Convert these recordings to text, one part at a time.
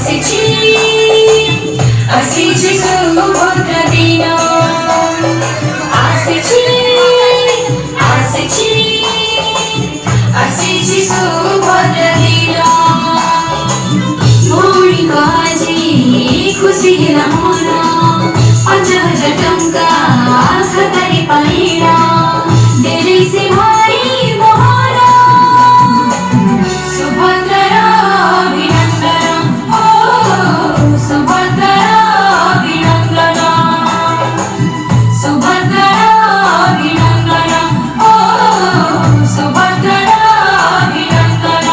ଆସିଛି ଆସିଛି ସୁଭଦ୍ରା ଦିନ ଆସିଛି ଆସିଛି ଆସିଛି ସୁଭଦ୍ରା ଦିନ ଭଉଣୀଙ୍କ ଆଜି ଖୁସି ହେଲା ମନ 5,000 ଟଙ୍କା ଖାତାରେ ପାଇଲା ଦେଲେ ସେ ଭାଇ ମୋହନ ସୁଭଦ୍ରାର ଅଭିନନ୍ଦନ ଓ ସୁଭଦ୍ରାର ଅଭିନନ୍ଦନ ସୁଭଦ୍ରାର ଅଭିନନ୍ଦନ ଓ ସୁଭଦ୍ରାର ଅଭିନନ୍ଦନ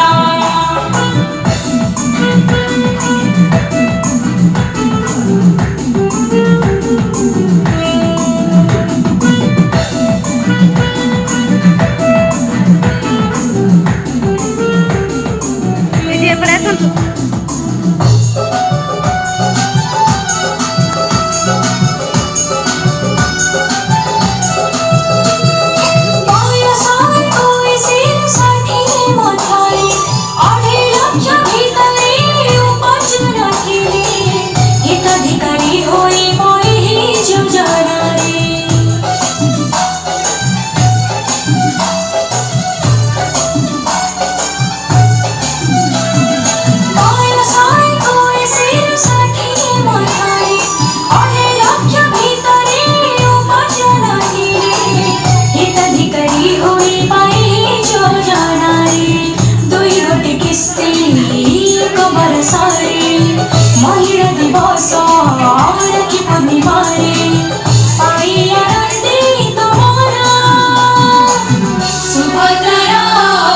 महिला दिवस राखी पूर्णिमारे पाई आनंदित मन सुभद्रार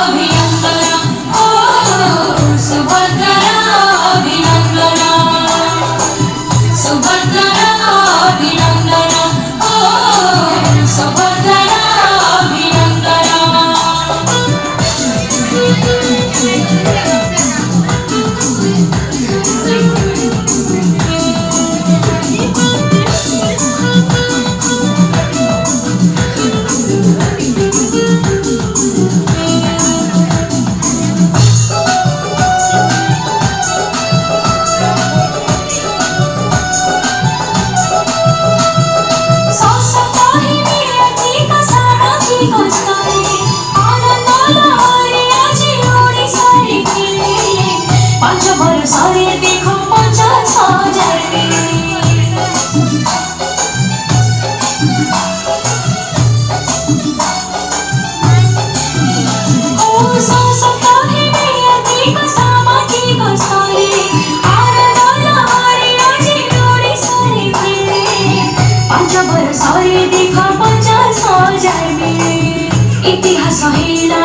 अभिनन्दन ओ सुभद्रार अभिनन्दन सुभद्रार अभिनन्दन ओ सुभद्रार अभिनन्दन इतिहास हेला